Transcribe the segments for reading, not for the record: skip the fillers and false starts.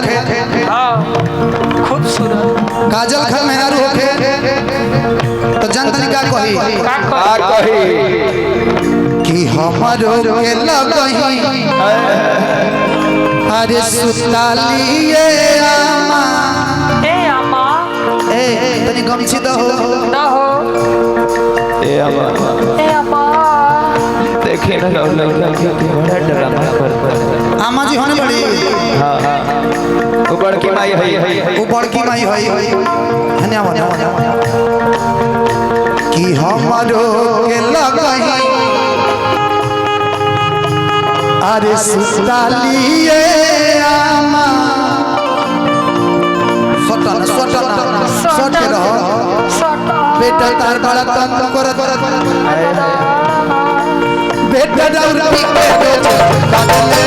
होखे। हां खूबसूरत काजल खान मेहरारू होखे तो जनतनी का कही कि हमारो के लगही अरे सुतालिए आमा ए तनी गमछी दहो ए अम्मा देखिए ना बड़ा ड्रामा कर आमा जी होने बड़ी हां वो बड़की माई है वो बड़की माई है धन्यवाद कि हमारो के लगही अरे सुतालिए आमा सट के रहो बेटा तार बड़ा तंग करत बेटा दौड़ी के रोज काटले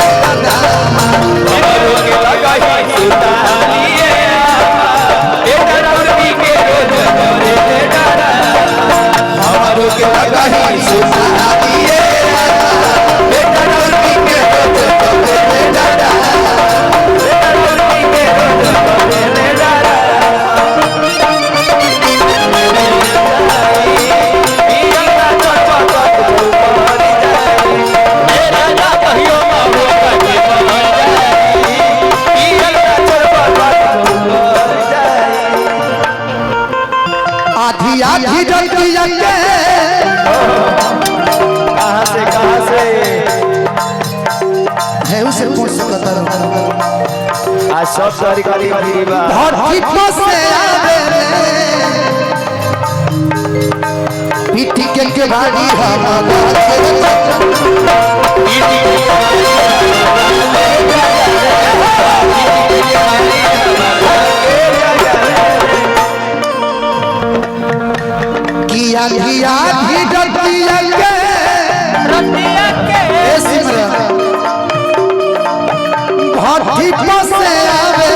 हमारो के लगाई सुतालिए बेटा दौड़ी के रोज करे डरा हमारो के लगाई सुतालिए बेटा दौड़ी के रोज करे डरा बेटा दौड़ी के रोज करे डरा आधी डटिया के कहां से है उसे पूछ सकता आज सब सरकारी बा धरती से आवे रे पीठी के भारी हमारा किया किया डटिया के सिमरन धरती से आवे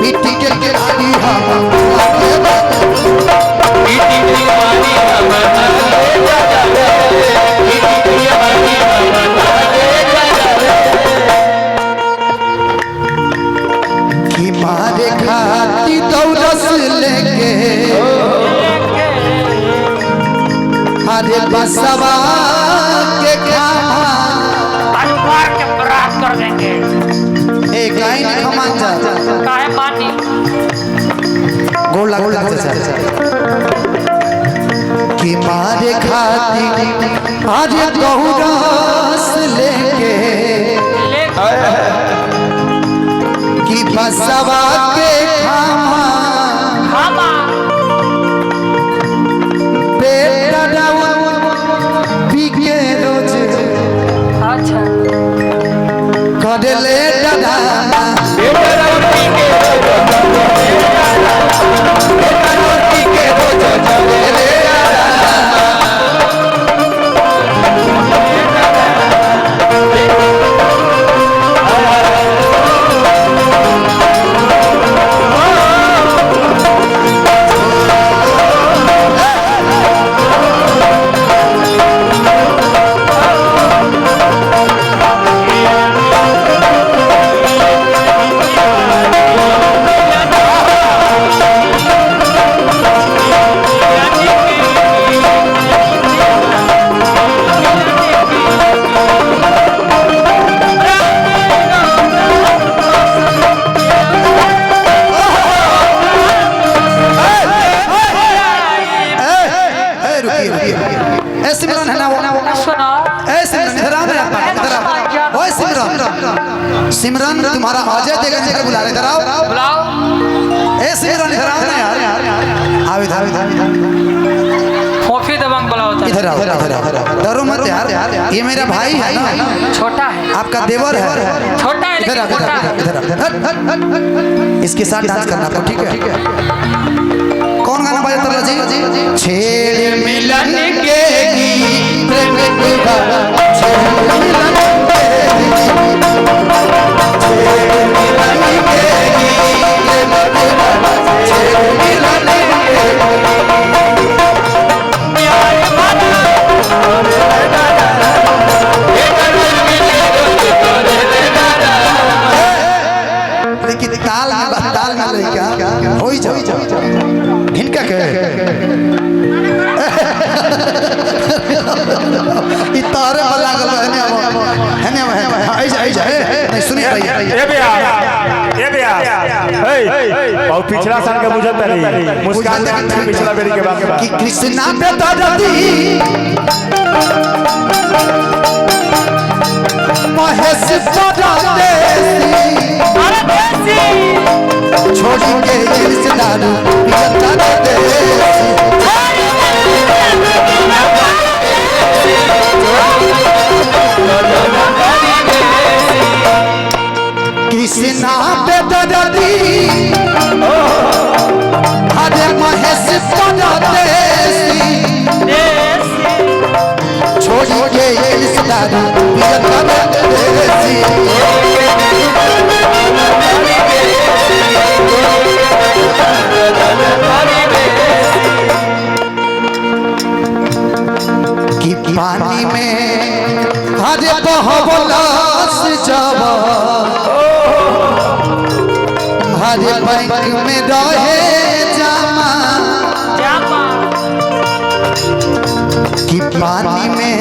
पीठी के भारी कि मारे खाती दौलत लेके अरे बसवा के खामा अनुवार के बरात कर देंगे एक लाइन खमान जा काहे मानी गोल चाचा कि मारे खाती अरे गौरस लेके कि बसवा के खामा बेटा बिके रोज अच्छा कदले दादा सिमरन तुम्हारा अजय देगा जगह बुला रहे इधर आओ बुलाओ ए सिमरन इधर आओ ना यार आओ इधर फोफी दबंग बुलाओ इधर आओ डरो मत यार ये मेरा भाई है ना छोटा है आपका देवर है छोटा है इधर लेकिन मोटा है इधर इसके साथ डांस करना आपको ठीक है कौन गाना बजा तरला जी छेड़ मिलन के गीत प्रेम की छेड़ मिलन के छेड़ मिलन के आई जा नहीं सुनिए भैया ये भी और पिछला साल के बुझत रही मुस्कान देखी पिछला बेरी के बाद कि कृष्णा पे दर्दी महेश पड़ाते अरे देसी छोड़ के कृष्णा पियता कृष्णा पे दर्दी हरे महेश पड़ाते छोड़ के कृष्णा पियता कि पानी में हरे बहवलास जब हरे बैंक में रहे जमा कि पानी में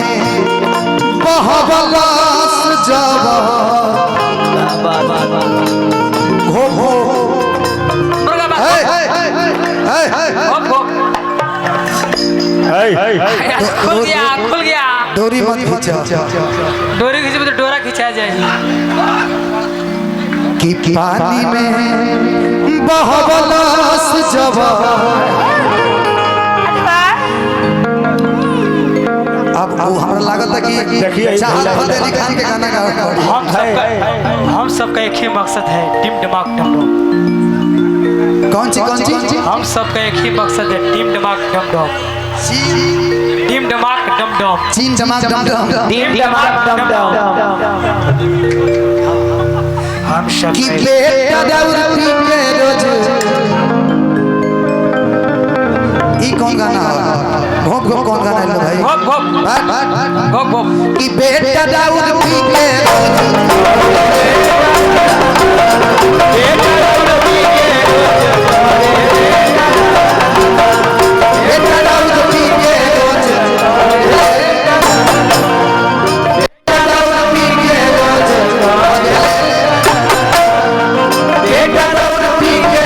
बहवलास जब हो मुर्गा बात खुल गया डोरी मत खींचो डोरी खींचे तो डोरा खिंचा जाए कि पानी में बहवलास जब अब वो हमरा लागत है कि देखिए, चाहत फतेह खान के गाना गाओ हम सबका एक ही मकसद है टीम दिमाग डम डम कौन सी हम सबका एक ही मकसद है टीम दिमाग डम डम टीम दिमाग डम डम चीन जमा डम डम टीम दिमाग डम डम हम सब कि बेटा दौलती के रोज ई कौन गाना है भोप भोप कौन गाना है लो भाई भोप भोप भोप भोप कि बेटा दौलती के रोज बेटा दौलती के रोज बेटा दौलती के रोज बेटा दौलती के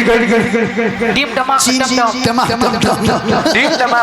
टीम दिमाग चीन डम डम टमा टम टम टीम दिमाग